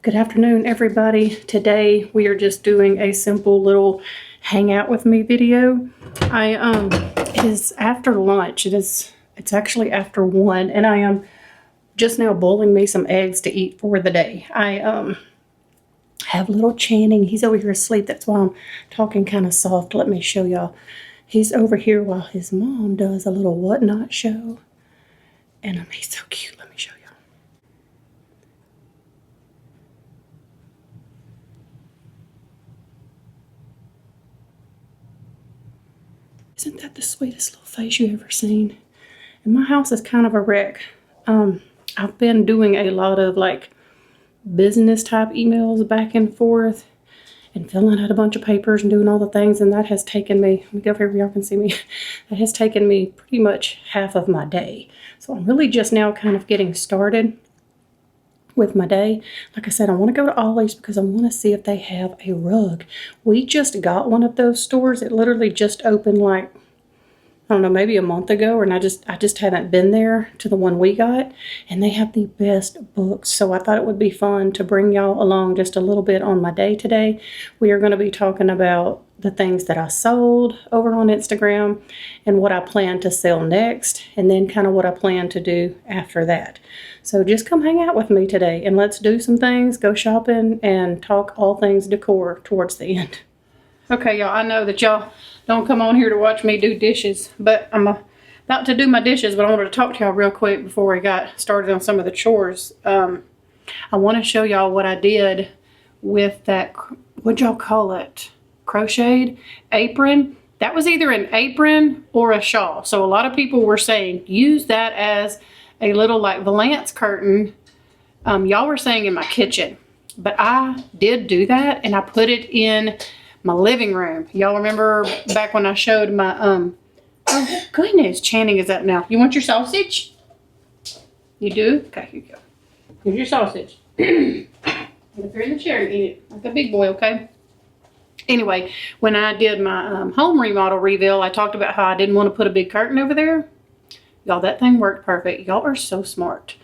Good afternoon, everybody. Today we are just doing a simple little hang out with me video. It is after lunch. It's actually after 1, and I am just now boiling me some eggs to eat for the day. I have little Channing. He's over here asleep. That's why I'm talking kind of soft. Let me show y'all. He's over here while his mom does a little whatnot show. And he's so cute. Let me show y'all. Isn't that the sweetest little face you ever seen? And my house is kind of a wreck. I've been doing a lot of like business type emails back and forth and filling out a bunch of papers and doing all the things, and that has taken me, let me go over here where y'all can see me, that has taken me pretty much half of my day. So I'm really just now kind of getting started with my day. Like I said, I want to go to Ollie's because I want to see if they have a rug. We just got one of those stores. It literally just opened like, I don't know, maybe a month ago, and I just haven't been there to the one we got, and they have the best books. So I thought it would be fun to bring y'all along just a little bit on my day today. We are going to be talking about the things that I sold over on Instagram and what I plan to sell next, and then kind of what I plan to do after that. So just come hang out with me today and let's do some things, go shopping, and talk all things decor towards the end. Okay, y'all, I know that y'all don't come on here to watch me do dishes, but I'm about to do my dishes, but I wanted to talk to y'all real quick before we got started on some of the chores. I want to show y'all what I did with that, what'd y'all call it? Crocheted apron. That was either an apron or a shawl. So a lot of people were saying, use that as a little like valance curtain. Y'all were saying in my kitchen, but I did do that, and I put it in my living room. Y'all remember back when I showed my, oh goodness, Channing is up now. You want your sausage? You do? Okay, here you go. Here's your sausage. Put it in the chair and eat it like a big boy, okay? Anyway, when I did my home remodel reveal, I talked about how I didn't want to put a big curtain over there. Y'all, that thing worked perfect. Y'all are so smart.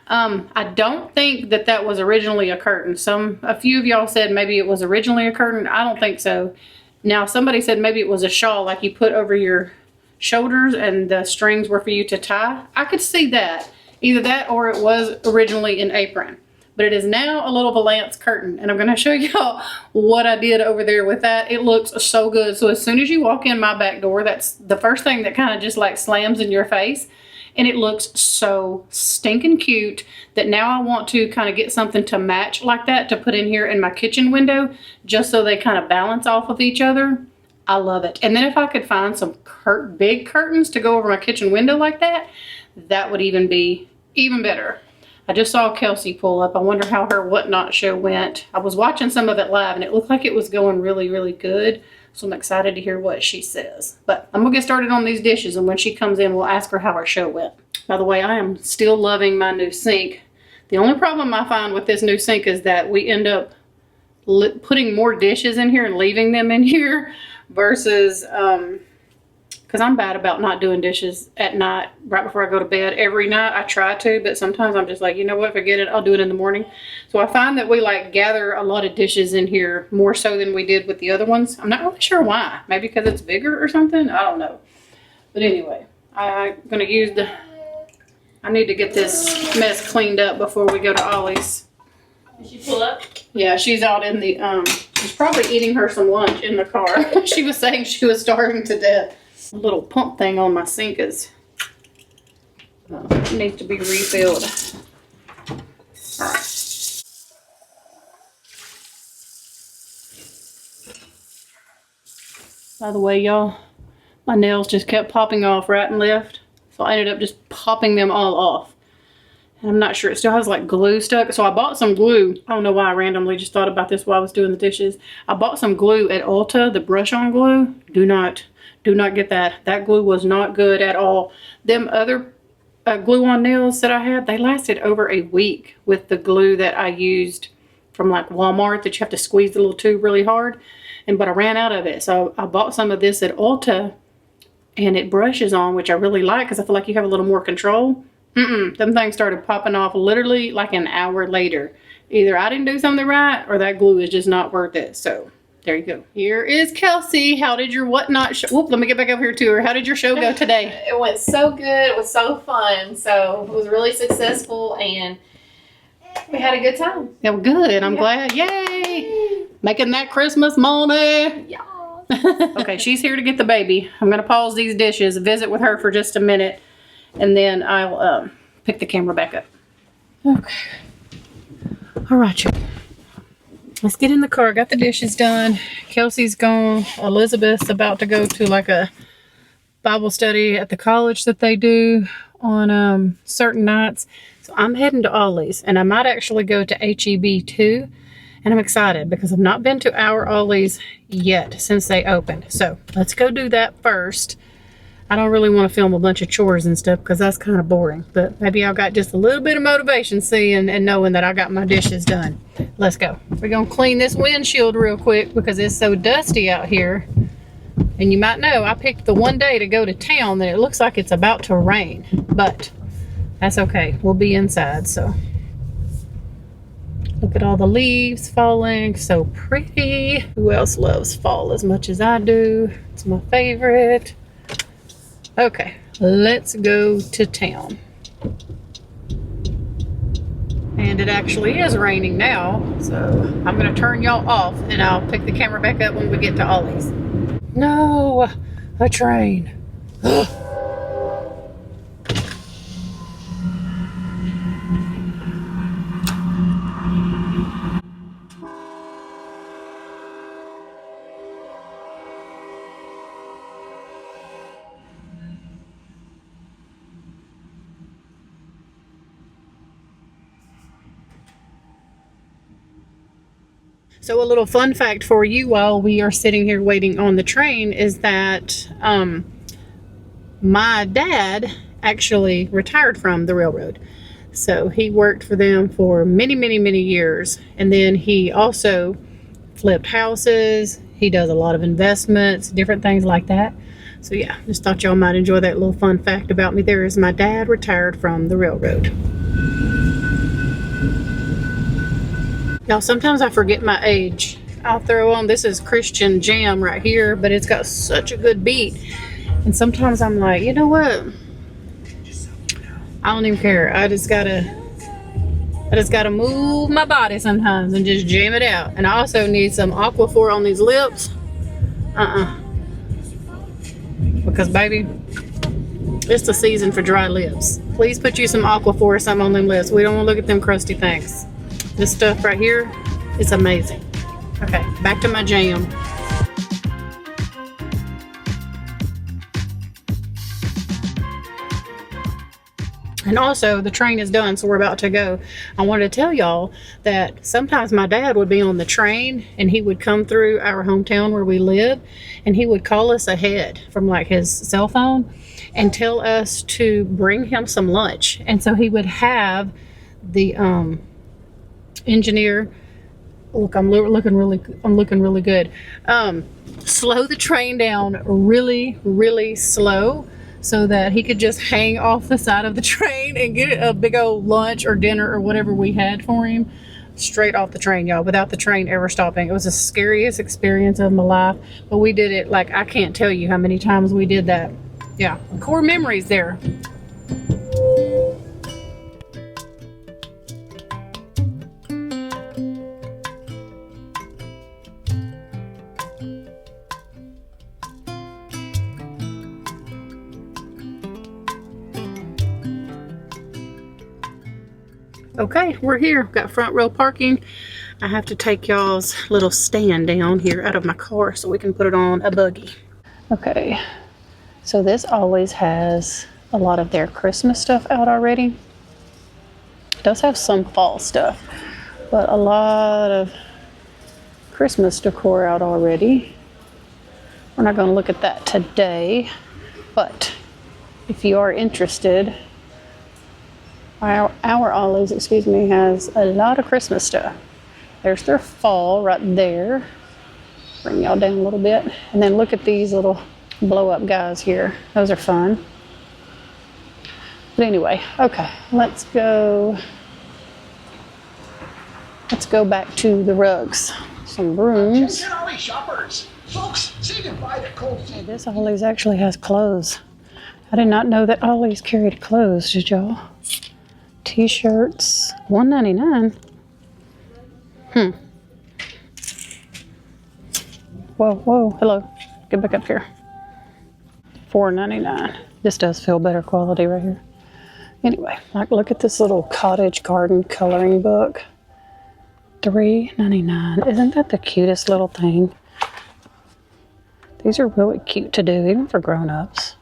I don't think that that was originally a curtain. A few of y'all said maybe it was originally a curtain. I don't think so. Now, somebody said maybe it was a shawl like you put over your shoulders and the strings were for you to tie. I could see that. Either that or it was originally an apron. But it is now a little valance curtain, and I'm going to show y'all what I did over there with that. It looks so good. So as soon as you walk in my back door, that's the first thing that kind of just like slams in your face. And it looks so stinking cute that now I want to kind of get something to match like that to put in here in my kitchen window, just so they kind of balance off of each other. I love it. And then if I could find some big curtains to go over my kitchen window like that, that would even be even better. I just saw Kelsey pull up. I wonder how her whatnot show went. I was watching some of it live, and it looked like it was going really, really good. So I'm excited to hear what she says. But I'm going to get started on these dishes, and when she comes in, we'll ask her how her show went. By the way, I am still loving my new sink. The only problem I find with this new sink is that we end up putting more dishes in here and leaving them in here versus, because I'm bad about not doing dishes at night right before I go to bed. Every night I try to, but sometimes I'm just like, you know what, forget it, I'll do it in the morning. So I find that we like gather a lot of dishes in here more so than we did with the other ones. I'm not really sure why. Maybe because it's bigger or something, I don't know. But anyway, I'm gonna use I need to get this mess cleaned up before we go to Ollie's. Did she pull up? Yeah, she's out in the, she's probably eating her some lunch in the car. She was saying she was starving to death. A little pump thing on my sink is needs to be refilled. All right. By the way, y'all, my nails just kept popping off right and left, so I ended up just popping them all off. And I'm not sure, it still has like glue stuck, so I bought some glue. I don't know why I randomly just thought about this while I was doing the dishes. I bought some glue at Ulta, the brush-on glue. Do not get that. That glue was not good at all. Them other glue-on nails that I had, they lasted over a week with the glue that I used from like Walmart that you have to squeeze the little tube really hard. But I ran out of it, so I bought some of this at Ulta, and it brushes on, which I really like because I feel like you have a little more control. Them things started popping off literally like an hour later, Either I didn't do something right or that glue is just not worth it. So there you go. Here is Kelsey. How did your whatnot show? Whoop, let me get back over here to her. How did your show go today? It went so good. It was so fun. So it was really successful and we had a good time. Yeah, well, good. I'm glad. Yay! Making that Christmas money. Yeah. Okay, she's here to get the baby. I'm going to pause these dishes, visit with her for just a minute, and then I'll pick the camera back up. Okay. All right, y'all. Let's get in the car. Got the dishes done. Kelsey's gone. Elizabeth's about to go to like a Bible study at the college that they do on certain nights. So I'm heading to Ollie's, and I might actually go to HEB too. And I'm excited because I've not been to our Ollie's yet since they opened. So let's go do that first. I don't really want to film a bunch of chores and stuff because that's kind of boring. But maybe I got just a little bit of motivation seeing and knowing that I got my dishes done. Let's go. We're going to clean this windshield real quick because it's so dusty out here. And you might know I picked the one day to go to town that it looks like it's about to rain. But that's okay. We'll be inside, so. Look at all the leaves falling, so pretty. Who else loves fall as much as I do? It's my favorite. Okay, let's go to town. And it actually is raining now, so I'm gonna turn y'all off and I'll pick the camera back up when we get to Ollie's. No, a train. So a little fun fact for you while we are sitting here waiting on the train is that my dad actually retired from the railroad. So he worked for them for many, many, many years. And then he also flipped houses. He does a lot of investments, different things like that. So yeah, just thought y'all might enjoy that little fun fact about me. There is my dad retired from the railroad. Y'all, sometimes I forget my age. I'll throw on, this is Christian Jam right here, but it's got such a good beat. And sometimes I'm like, you know what? I don't even care. I just gotta move my body sometimes and just jam it out. And I also need some Aquaphor on these lips. Because baby, it's the season for dry lips. Please put you some Aquaphor or something on them lips. We don't want to look at them crusty things. This stuff right here is amazing. Okay, back to my jam. And also, the train is done, so we're about to go. I wanted to tell y'all that sometimes my dad would be on the train and he would come through our hometown where we live and he would call us ahead from like his cell phone and tell us to bring him some lunch. And so he would have the engineer, look, I'm looking really good, slow the train down really, really slow so that he could just hang off the side of the train and get a big old lunch or dinner or whatever we had for him straight off the train, y'all, without the train ever stopping. It was the scariest experience of my life, but we did it like, I can't tell you how many times we did that. Yeah, core memories there. Okay, we're here. Got front row parking. I have to take y'all's little stand down here out of my car so we can put it on a buggy. Okay, so this always has a lot of their Christmas stuff out already. It does have some fall stuff, but a lot of Christmas decor out already. We're not going to look at that today, but if you are interested, our Ollie's, excuse me, has a lot of Christmas stuff. There's their fall right there. Bring y'all down a little bit. And then look at these little blow up guys here. Those are fun. But anyway, okay, let's go Let's go back to the rugs. Some brooms. Attention Ollie shoppers. Folks, say goodbye to cold Hey, feet. this Ollie's actually has clothes. I did not know that Ollie's carried clothes, did y'all? T-shirts, $1.99. Whoa, whoa, hello. Get back up here. $4.99. This does feel better quality right here. Anyway, like look at this little cottage garden coloring book. $3.99. Isn't that the cutest little thing? These are really cute to do, even for grown-ups.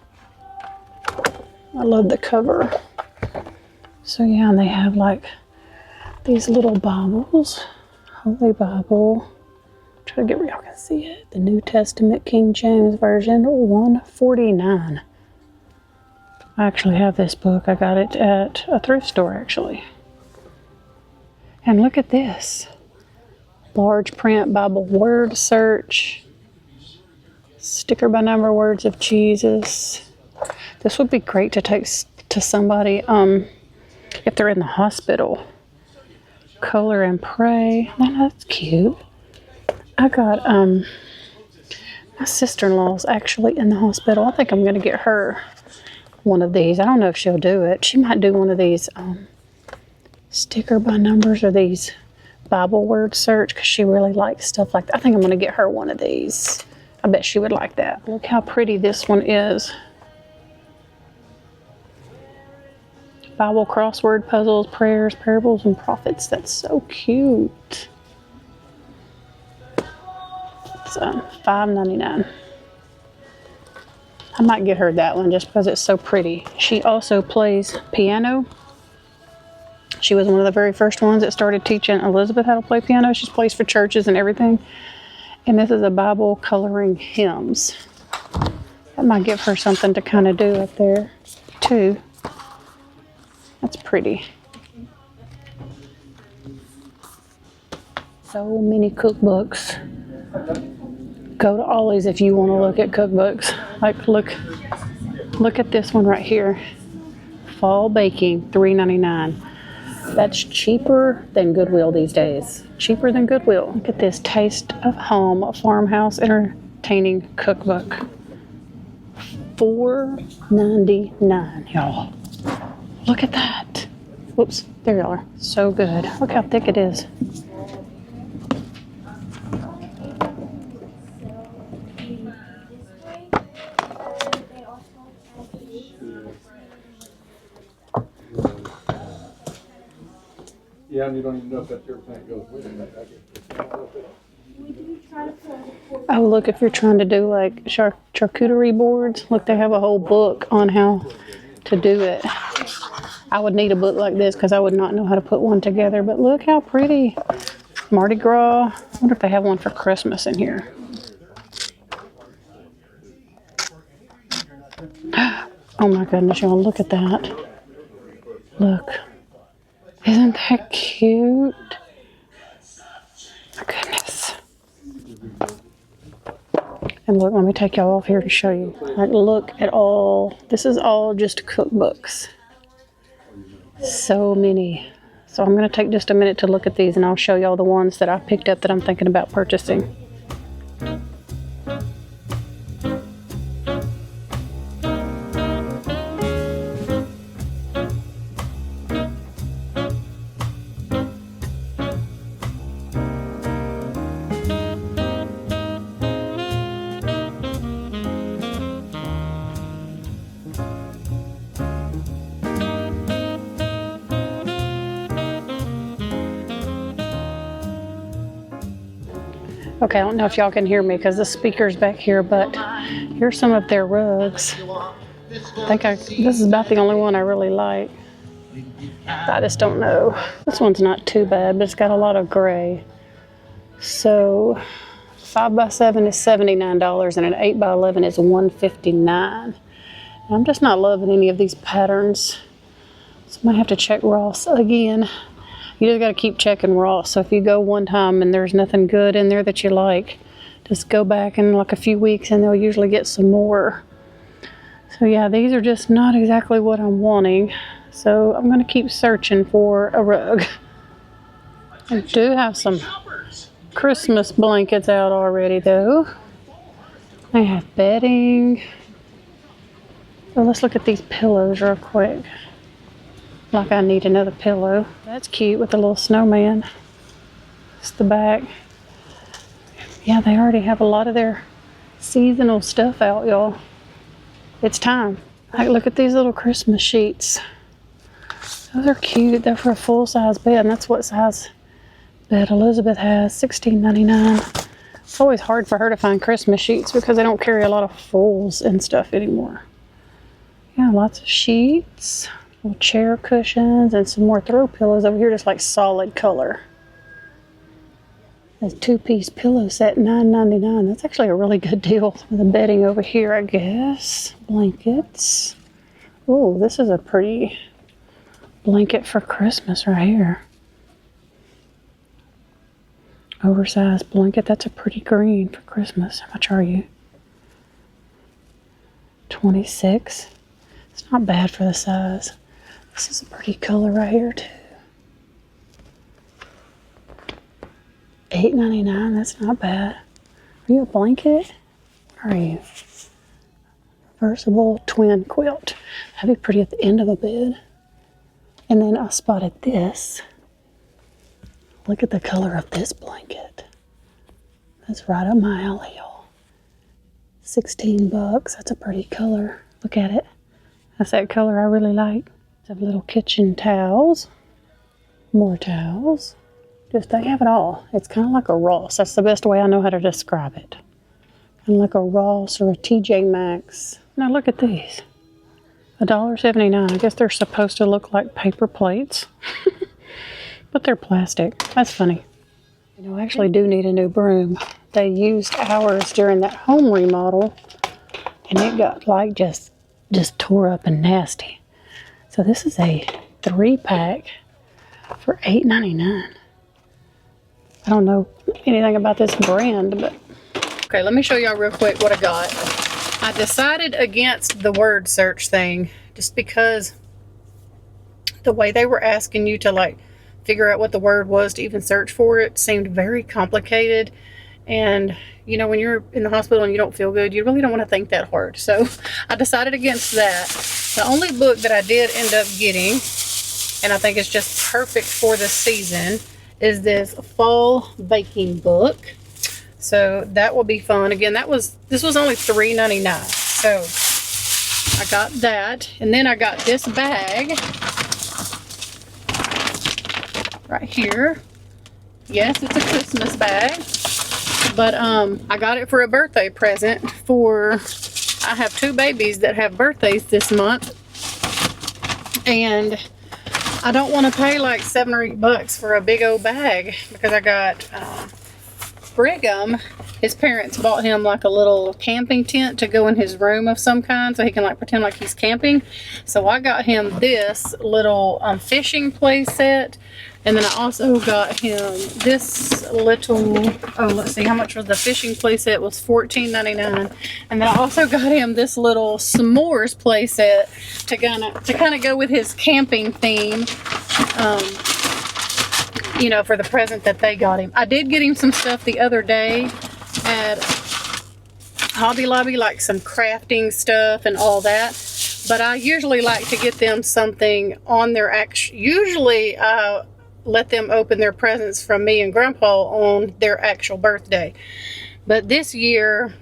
I love the cover. So yeah, and they have like these little Bibles. Holy Bible. Try to get where y'all can see it. The New Testament King James Version, $149. I actually have this book. I got it at a thrift store actually. And look at this. Large print Bible word search. Sticker by number words of Jesus. This would be great to take to somebody if they're in the hospital. Color and pray. Oh, that's cute. I got my sister-in-law's actually in the hospital. I think I'm gonna get her one of these. I don't know if she'll do it. She might do one of these sticker by numbers or these Bible word search because she really likes stuff like that. I think I'm gonna get her one of these. I bet she would like that. Look how pretty this one is. Bible crossword puzzles, prayers, parables, and prophets. That's so cute. It's $5.99. I might get her that one just because it's so pretty. She also plays piano. She was one of the very first ones that started teaching Elizabeth how to play piano. She plays for churches and everything. And this is a Bible coloring hymns. That might give her something to kind of do up there too. That's pretty. So many cookbooks. Go to Ollie's if you want to look at cookbooks. Like look at this one right here. Fall baking, $3.99. That's cheaper than Goodwill these days. Cheaper than Goodwill. Look at this Taste of Home Farmhouse Entertaining Cookbook. $4.99, y'all. Look at that. Whoops, there y'all are. So good. Look how thick it is. Yeah, and you don't even know if that's everything goes with it. Oh, look, if you're trying to do like charcuterie boards, look, they have a whole book on how to do it. I would need a book like this because I would not know how to put one together, but look how pretty. Mardi Gras. I wonder if they have one for Christmas in here. Oh my goodness, y'all, look at that. Look. Isn't that cute? My goodness. And look, let me take y'all off here to show you. Like, look at all. This is all just cookbooks. So many. So I'm going to take just a minute to look at these and I'll show y'all the ones that I picked up that I'm thinking about purchasing. Okay, I don't know if y'all can hear me because the speaker's back here, but here's some of their rugs. I think this is about the only one I really like. I just don't know. This one's not too bad, but it's got a lot of gray. So 5x7 is $79 and an 8x11 is $159. I'm just not loving any of these patterns. So I might have to check Ross again. You just got to keep checking Ross. So if you go one time and there's nothing good in there that you like, just go back in like a few weeks and they'll usually get some more. So yeah, these are just not exactly what I'm wanting. So I'm going to keep searching for a rug. I do have some Christmas blankets out already though. I have bedding. So let's look at these pillows real quick. Like I need another pillow. That's cute with the little snowman. It's the back. Yeah, they already have a lot of their seasonal stuff out, y'all. It's time. Like, look at these little Christmas sheets. Those are cute. They're for a full-size bed, and that's what size bed Elizabeth has, $16.99. It's always hard for her to find Christmas sheets because they don't carry a lot of fulls and stuff anymore. Yeah, lots of sheets, little chair cushions, and some more throw pillows over here, just like solid color. A 2-piece pillow set, $9.99. That's actually a really good deal. The bedding over here, I guess. Blankets. Oh, this is a pretty blanket for Christmas right here. Oversized blanket. That's a pretty green for Christmas. How much are you? $26. It's not bad for the size. This is a pretty color right here too. $8.99. That's not bad. Are you a blanket? Or are you? Reversible twin quilt. That'd be pretty at the end of a bed. And then I spotted this. Look at the color of this blanket. That's right up my alley, y'all. $16. That's a pretty color. Look at it. That's that color I really like. Have little kitchen towels. More towels. Just, they have it all. It's kind of like a Ross. That's the best way I know how to describe it. Kind of like a Ross or a TJ Maxx. Now look at these. $1.79. I guess they're supposed to look like paper plates. But they're plastic. That's funny. You know, I actually do need a new broom. They used ours during that home remodel. And it got like just tore up and nasty. So this is a 3-pack for $8.99. I don't know anything about this brand, but... Okay, let me show y'all real quick what I got. I decided against the word search thing just because the way they were asking you to like figure out what the word was to even search for it seemed very complicated. And you know, when you're in the hospital and you don't feel good, you really don't want to think that hard. So I decided against that. The only book that I did end up getting, and I think it's just perfect for the season, is this fall baking book. So that will be fun. Again, this was only $3.99. So I got that. And then I got this bag right here. Yes, it's a Christmas bag. But I got it for a birthday present for, I have 2 babies that have birthdays this month. And I don't want to pay like $7 or $8 for a big old bag because I got Brigham. His parents bought him like a little camping tent to go in his room of some kind so he can like pretend like he's camping. So I got him this little fishing play set. And then I also got him this little, oh, let's see, how much was the fishing play set? Was $14.99. And then I also got him this little s'mores play set to kind of go with his camping theme, you know, for the present that they got him. I did get him some stuff the other day at Hobby Lobby, like some crafting stuff and all that. But I usually like to get them something on their usually let them open their presents from me and Grandpa on their actual birthday. But this year,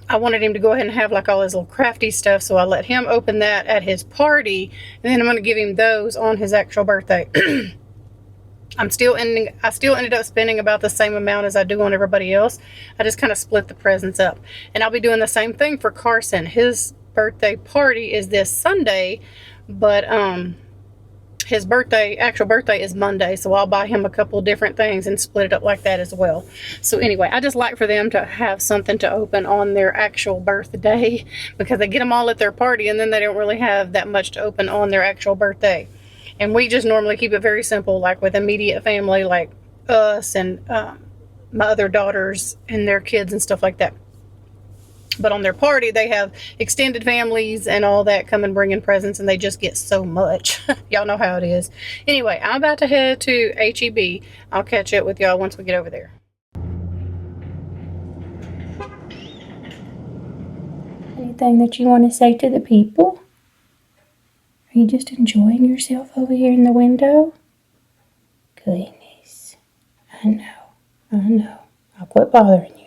I wanted him to go ahead and have like all his little crafty stuff, so I let him open that at his party, and then I'm going to give him those on his actual birthday. I still ended up spending about the same amount as I do on everybody else. I just kind of split the presents up. And I'll be doing the same thing for Carson. His birthday party is this Sunday, but his actual birthday is Monday, so I'll buy him a couple different things and split it up like that as well. So anyway, I just like for them to have something to open on their actual birthday because they get them all at their party and then they don't really have that much to open on their actual birthday. And we just normally keep it very simple, like with immediate family, like us and my other daughters and their kids and stuff like that. But on their party, they have extended families and all that come and bring in presents, and they just get so much. Y'all know how it is. Anyway, I'm about to head to H-E-B. I'll catch up with y'all once we get over there. Anything that you want to say to the people? Are you just enjoying yourself over here in the window? Goodness. I know. I'll quit bothering you.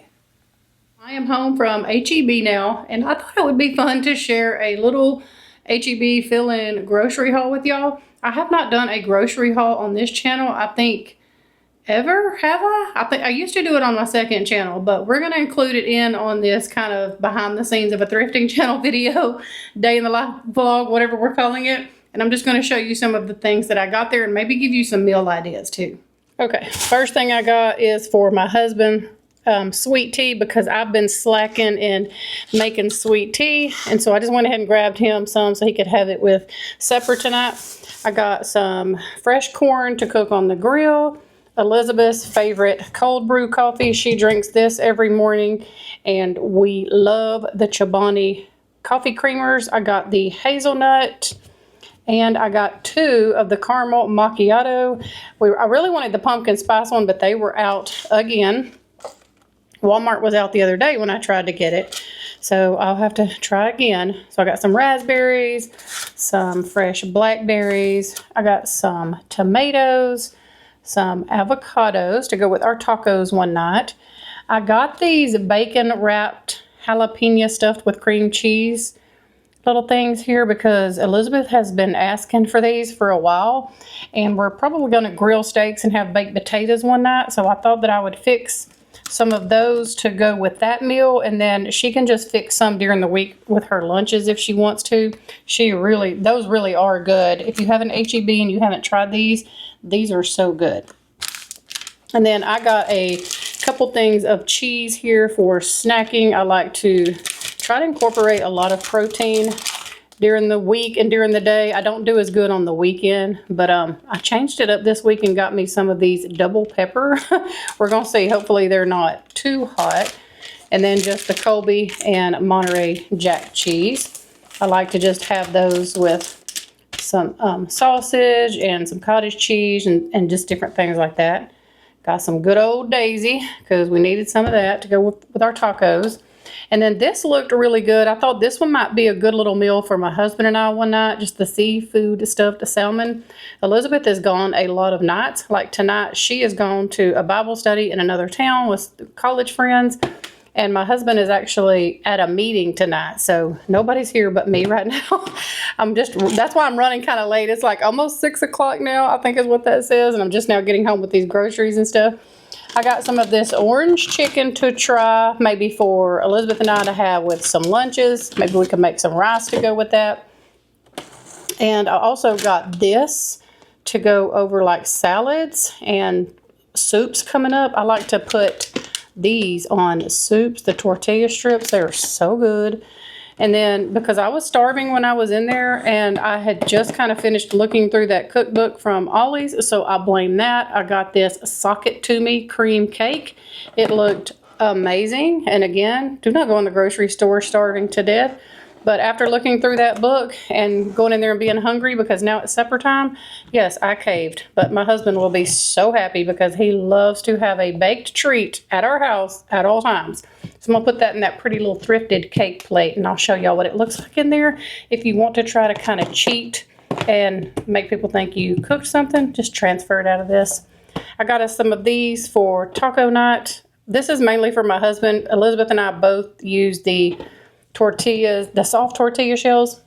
I am home from H-E-B now, and I thought it would be fun to share a little H-E-B fill-in grocery haul with y'all. I have not done a grocery haul on this channel, I think, ever, have I? I think I used to do it on my second channel, but we're going to include it in on this kind of behind the scenes of a thrifting channel video, day in the life vlog, whatever we're calling it. And I'm just going to show you some of the things that I got there and maybe give you some meal ideas too. Okay, first thing I got is for my husband, sweet tea, because I've been slacking in making sweet tea. And so I just went ahead and grabbed him some so he could have it with supper tonight. I got some fresh corn to cook on the grill. Elizabeth's favorite cold brew coffee. She drinks this every morning, and we love the Chobani coffee creamers. I got the hazelnut, and I got 2 of the caramel macchiato. I really wanted the pumpkin spice one, but they were out again. Walmart was out the other day when I tried to get it, so I'll have to try again. So I got some raspberries, some fresh blackberries. I got some tomatoes, some avocados to go with our tacos one night. I got these bacon wrapped jalapeno stuffed with cream cheese little things here because Elizabeth has been asking for these for a while, and we're probably going to grill steaks and have baked potatoes one night. So I thought that I would fix some of those to go with that meal, and then she can just fix some during the week with her lunches if she wants to. Those really are good. If you have an H-E-B and you haven't tried these are so good. And then I got a couple things of cheese here for snacking. I like to try to incorporate a lot of protein during the week and during the day. I don't do as good on the weekend, but I changed it up this week and got me some of these double pepper. We're going to see. Hopefully they're not too hot. And then just the Colby and Monterey Jack cheese. I like to just have those with some sausage and some cottage cheese and just different things like that. Got some good old Daisy because we needed some of that to go with our tacos. And then this looked really good. I thought this one might be a good little meal for my husband and I one night, just the seafood stuffed salmon. Elizabeth has gone a lot of nights. Like tonight, she has gone to a Bible study in another town with college friends. And my husband is actually at a meeting tonight, so nobody's here but me right now. That's why I'm running kind of late. It's like almost 6 o'clock now, I think is what that says, and I'm just now getting home with these groceries and stuff. I got some of this orange chicken to try, maybe for Elizabeth and I to have with some lunches. Maybe we can make some rice to go with that. And I also got this to go over like salads and soups coming up. I like to put these on soups, the tortilla strips. They're so good. And then because I was starving when I was in there, and I had just kind of finished looking through that cookbook from Ollie's, so I blame that. I got this Sock It To Me cream cake. It looked amazing. And again, do not go in the grocery store starving to death. But after looking through that book and going in there and being hungry because now it's supper time, yes, I caved. But my husband will be so happy because he loves to have a baked treat at our house at all times. So I'm going to put that in that pretty little thrifted cake plate, and I'll show y'all what it looks like in there. If you want to try to kind of cheat and make people think you cooked something, just transfer it out of this. I got us some of these for taco night. This is mainly for my husband. Elizabeth and I both use the tortillas, the soft tortilla shells,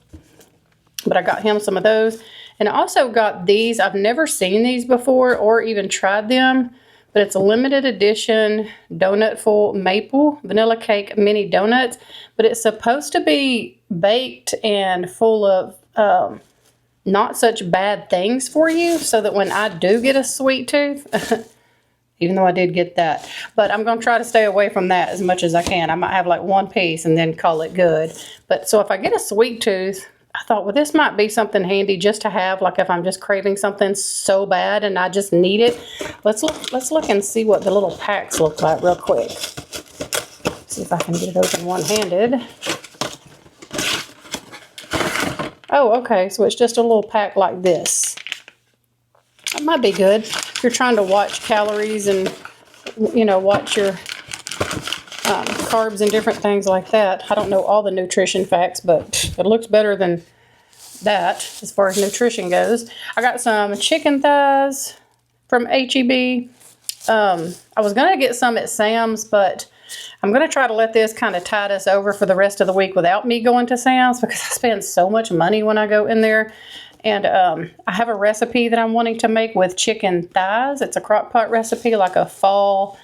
but I got him some of those. And I also got these. I've never seen these before or even tried them, but it's a limited edition donut-full maple vanilla cake mini donuts, but it's supposed to be baked and full of not such bad things for you, so that when I do get a sweet tooth, even though I did get that, but I'm going to try to stay away from that as much as I can. I might have like one piece and then call it good. But so if I get a sweet tooth, I thought, well, this might be something handy just to have, like if I'm just craving something so bad and I just need it. Let's look and see what the little packs look like real quick. See if I can get it open one-handed. Oh, okay, so it's just a little pack like this. That might be good if you're trying to watch calories and, you know, watch your carbs and different things like that. I don't know all the nutrition facts, but it looks better than that as far as nutrition goes. I got some chicken thighs from HEB. I was going to get some at Sam's, but I'm going to try to let this kind of tide us over for the rest of the week without me going to Sam's, because I spend so much money when I go in there. And I have a recipe that I'm wanting to make with chicken thighs. It's a crock pot recipe, like a fall,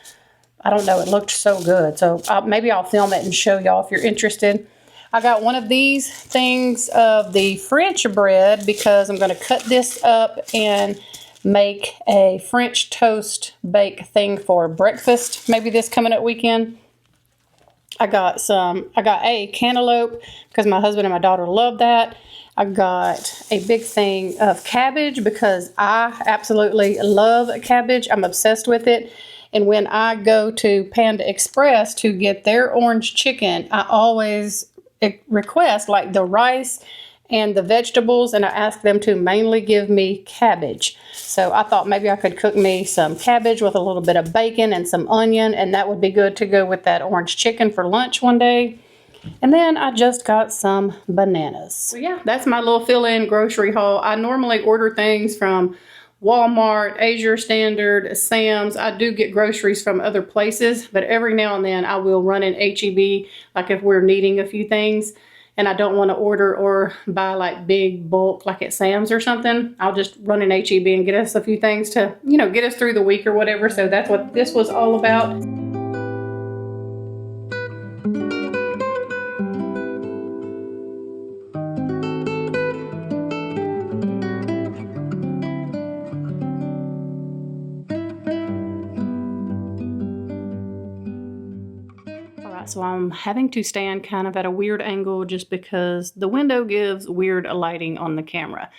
I don't know, it looked so good. So maybe I'll film it and show y'all if you're interested. I got one of these things of the French bread because I'm going to cut this up and make a French toast bake thing for breakfast, maybe this coming up weekend. I got a cantaloupe because my husband and my daughter love that. I got a big thing of cabbage because I absolutely love cabbage. I'm obsessed with it. And when I go to Panda Express to get their orange chicken, I always request like the rice and the vegetables, and I ask them to mainly give me cabbage. So I thought maybe I could cook me some cabbage with a little bit of bacon and some onion, and that would be good to go with that orange chicken for lunch one day. And then I just got some bananas. So yeah, that's my little fill-in grocery haul. I normally order things from Walmart, Asia Standard, Sam's. I do get groceries from other places, but every now and then I will run in HEB, like if we're needing a few things and I don't want to order or buy like big bulk like at Sam's or something, I'll just run in HEB and get us a few things to, you know, get us through the week or whatever. So that's what this was all about. So I'm having to stand kind of at a weird angle just because the window gives weird lighting on the camera.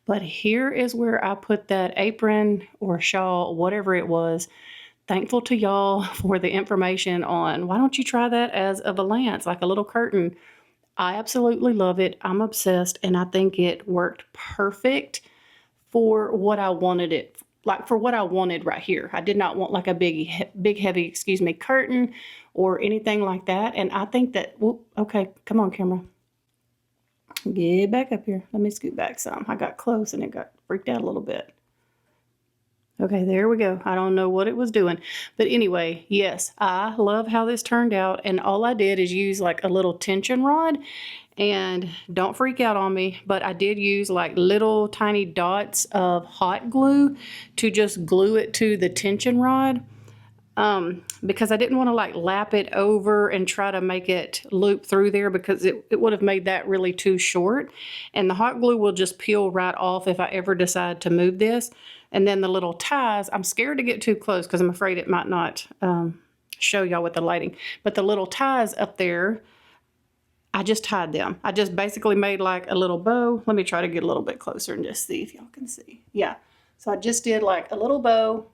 But here is where I put that apron or shawl, whatever it was. Thankful to y'all for the information on why don't you try that as a valance, like a little curtain. I absolutely love it. I'm obsessed, and I think it worked perfect for what I wanted it, like for what I wanted right here. I did not want like a big heavy, curtain or anything like that. And I think that, okay, come on, camera. Get back up here. Let me scoot back some. I got close and it got freaked out a little bit. Okay, there we go. I don't know what it was doing. But anyway, yes, I love how this turned out. And all I did is use like a little tension rod. And don't freak out on me, but I did use like little tiny dots of hot glue to just glue it to the tension rod. Because I didn't want to like lap it over and try to make it loop through there, because it would have made that really too short. And the hot glue will just peel right off if I ever decide to move this. And then the little ties, I'm scared to get too close because I'm afraid it might not show y'all with the lighting. But the little ties up there, I just tied them. I just basically made like a little bow. Let me try to get a little bit closer and just see if y'all can see. Yeah. So I just did like a little bow.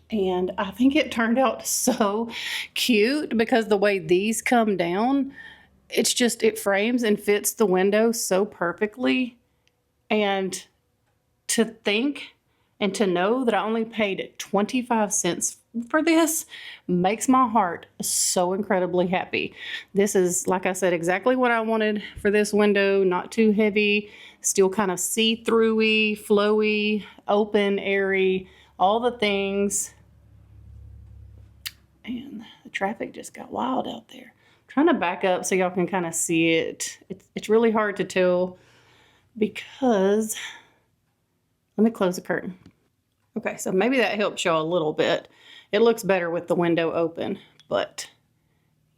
And I think it turned out so cute because the way these come down, it's just, it frames and fits the window so perfectly. And to think and to know that I only paid 25 cents for this makes my heart so incredibly happy. This is, like I said, exactly what I wanted for this window. Not too heavy, still kind of see-through-y, flowy, open, airy, all the things. And the traffic just got wild out there. I'm trying to back up so y'all can kind of see it. It's really hard to tell because, let me close the curtain. Okay, so maybe that helps y'all a little bit. It looks better with the window open, but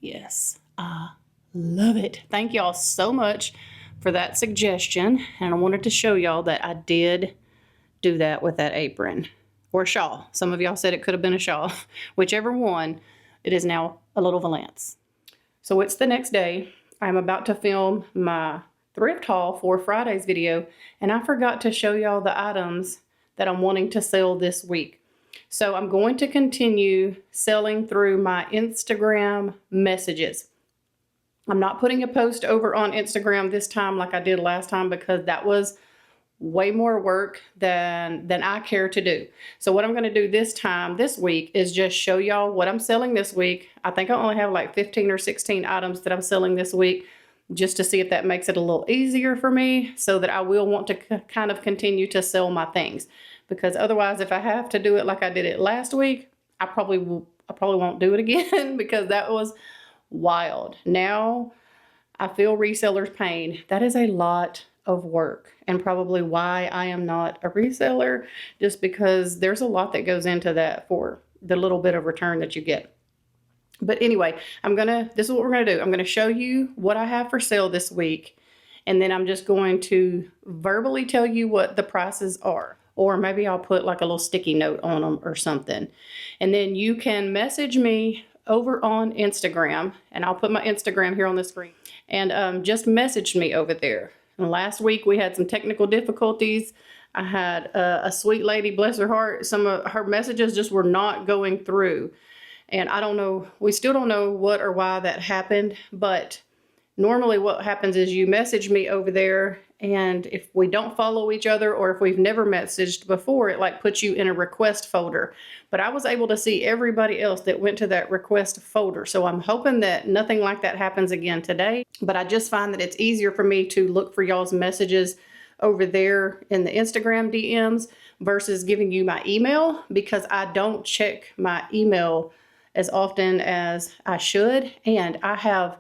yes, I love it. Thank y'all so much for that suggestion. And I wanted to show y'all that I did do that with that apron. Or shawl. Some of y'all said it could have been a shawl. Whichever one, it is now a little valance. So it's the next day. I'm about to film my thrift haul for Friday's video, and I forgot to show y'all the items that I'm wanting to sell this week. So I'm going to continue selling through my Instagram messages. I'm not putting a post over on Instagram this time like I did last time because that was way more work than I care to do. So what I'm going to do this week is just show y'all what I'm selling this week. I think I only have like 15 or 16 items that I'm selling this week, just to see if that makes it a little easier for me, so that I will want to kind of continue to sell my things. Because otherwise, if I have to do it like I did it last week, I probably won't do it again because that was wild. Now I feel resellers' pain. That is a lot of work, and probably why I am not a reseller, just because there's a lot that goes into that for the little bit of return that you get. But anyway, this is what we're gonna do. I'm gonna show you what I have for sale this week, and then I'm just going to verbally tell you what the prices are. Or maybe I'll put like a little sticky note on them or something. And then you can message me over on Instagram, and I'll put my Instagram here on the screen, and just message me over there. And last week we had some technical difficulties. I had a sweet lady, bless her heart, some of her messages just were not going through. And I don't know, we still don't know what or why that happened, but normally what happens is you message me over there, and if we don't follow each other or if we've never messaged before, it like puts you in a request folder. But I was able to see everybody else that went to that request folder. So I'm hoping that nothing like that happens again today. But I just find that it's easier for me to look for y'all's messages over there in the Instagram DMs versus giving you my email, because I don't check my email as often as I should. And I have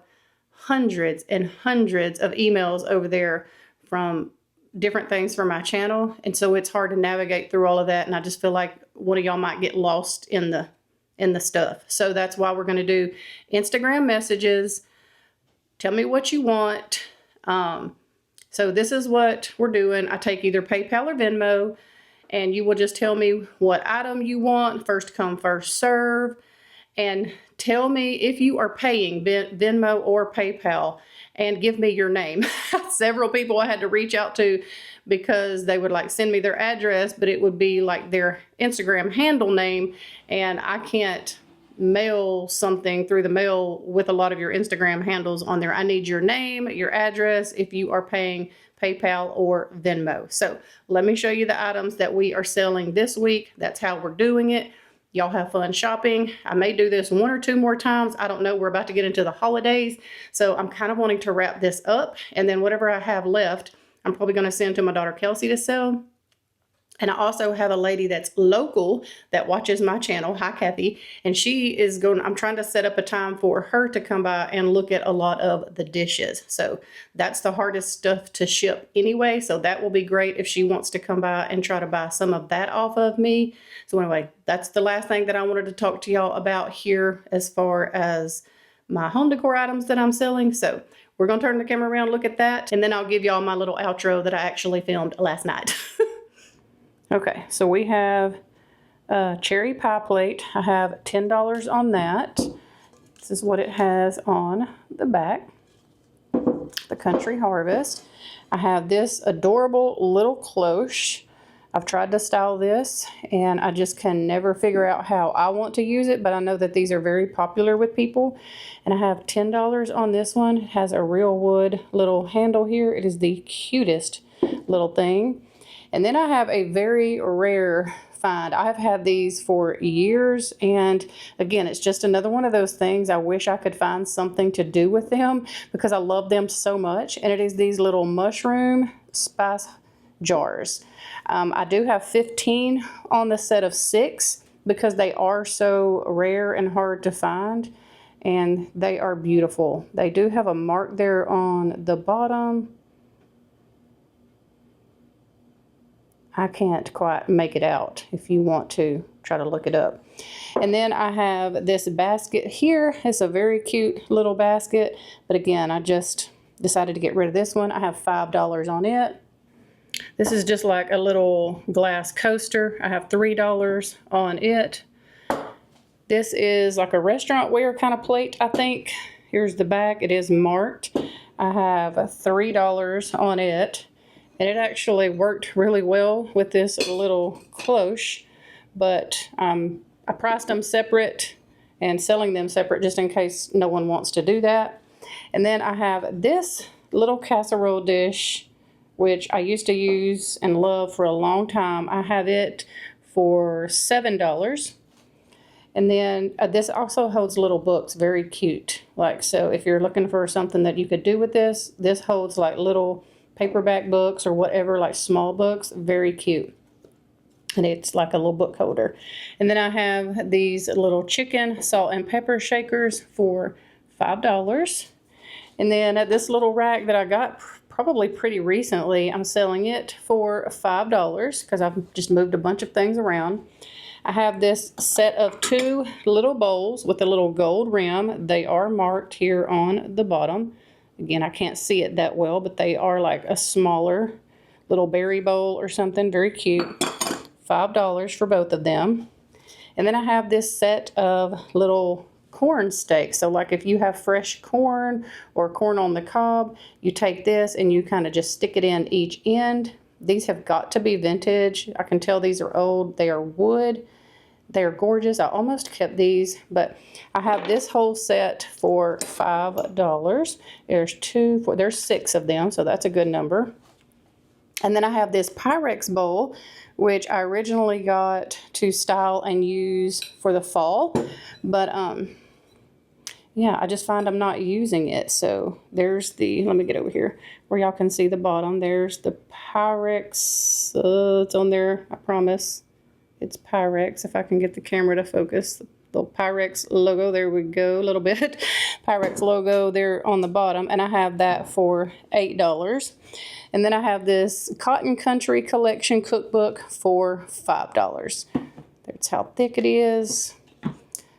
hundreds and hundreds of emails over there from different things for my channel. And so it's hard to navigate through all of that. And I just feel like one of y'all might get lost in the stuff. So that's why we're going to do Instagram messages. Tell me what you want. So this is what we're doing. I take either PayPal or Venmo, and you will just tell me what item you want, first come, first serve. And tell me if you are paying Venmo or PayPal, and give me your name. Several people I had to reach out to because they would like send me their address, but it would be like their Instagram handle name, and I can't mail something through the mail with a lot of your Instagram handles on there. I need your name, your address, if you are paying PayPal or Venmo. So let me show you the items that we are selling this week. That's how we're doing it. Y'all have fun shopping. I may do this 1 or 2 more times. I don't know. We're about to get into the holidays. So I'm kind of wanting to wrap this up. And then whatever I have left, I'm probably going to send to my daughter Kelsey to sell. And I also have a lady that's local that watches my channel. Hi, Kathy. And she is going, I'm trying to set up a time for her to come by and look at a lot of the dishes. So that's the hardest stuff to ship anyway. So that will be great if she wants to come by and try to buy some of that off of me. So anyway, that's the last thing that I wanted to talk to y'all about here as far as my home decor items that I'm selling. So we're going to turn the camera around, look at that. And then I'll give y'all my little outro that I actually filmed last night. Okay, so we have a cherry pie plate. I have $10 on that. This is what it has on the back. The Country Harvest. I have this adorable little cloche. I've tried to style this, and I just can never figure out how I want to use it, but I know that these are very popular with people. And I have $10 on this one. It has a real wood little handle here. It is the cutest little thing. And then I have a very rare find. I have had these for years, and again, it's just another one of those things. I wish I could find something to do with them because I love them so much. And it is these little mushroom spice jars. I do have 15 on the set of 6 because they are so rare and hard to find, and they are beautiful. They do have a mark there on the bottom. I can't quite make it out if you want to try to look it up. And then I have this basket here. It's a very cute little basket, but again, I just decided to get rid of this one. I have $5 on it. This is just like a little glass coaster. I have $3 on it. This is like a restaurant ware kind of plate, I think. Here's the back. It is marked. I have $3 on it. And it actually worked really well with this little cloche. but I priced them separate and selling them separate just in case no one wants to do that. And then I have this little casserole dish, which I used to use and love for a long time. I have it for $7. And then this also holds little books, very cute. Like, so if you're looking for something that you could do with this, this holds like little paperback books or whatever, like small books, very cute. And it's like a little book holder. And then I have these little chicken salt and pepper shakers for $5. And then at this little rack that I got probably pretty recently, I'm selling it for $5 because I've just moved a bunch of things around. I have this set of 2 little bowls with a little gold rim. They are marked here on the bottom. Again, I can't see it that well, but they are like a smaller little berry bowl or something. Very cute. $5 for both of them. And then I have this set of little corn steaks. So like if you have fresh corn or corn on the cob, you take this and you kind of just stick it in each end. These have got to be vintage. I can tell these are old. They are wood. They are gorgeous. I almost kept these, but I have this whole set for $5. There's 6 of them, so that's a good number. And then I have this Pyrex bowl, which I originally got to style and use for the fall. But, yeah, I just find I'm not using it. So there's the, let me get over here where y'all can see the bottom. There's the Pyrex. It's on there, I promise. It's Pyrex, if I can get the camera to focus. The Pyrex logo, there we go, a little bit. Pyrex logo there on the bottom. And I have that for $8. And then I have this Cotton Country Collection cookbook for $5. That's how thick it is.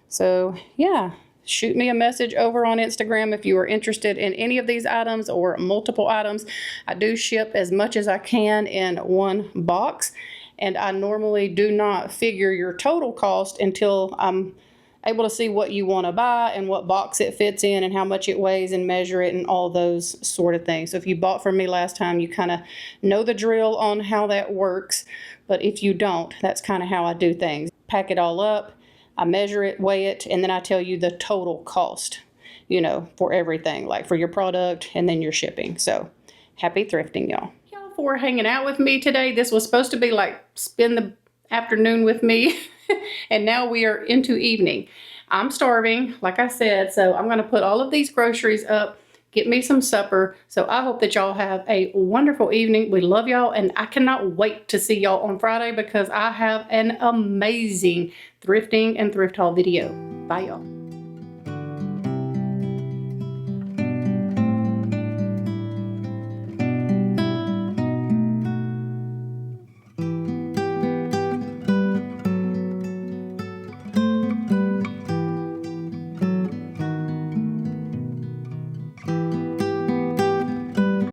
So, yeah. Shoot me a message over on Instagram if you are interested in any of these items or multiple items. I do ship as much as I can in one box. And I normally do not figure your total cost until I'm able to see what you want to buy and what box it fits in and how much it weighs and measure it and all those sort of things. So if you bought from me last time, you kind of know the drill on how that works. But if you don't, that's kind of how I do things. Pack it all up, I measure it, weigh it, and then I tell you the total cost, you know, for everything, like for your product and then your shipping. So happy thrifting, y'all. Y'all for hanging out with me today. This was supposed to be like spend the afternoon with me. And now we are into evening. I'm starving, like I said, so I'm going to put all of these groceries up, get me some supper. So I hope that y'all have a wonderful evening. We love y'all, and I cannot wait to see y'all on Friday because I have an amazing thrifting and thrift haul video. Bye, y'all.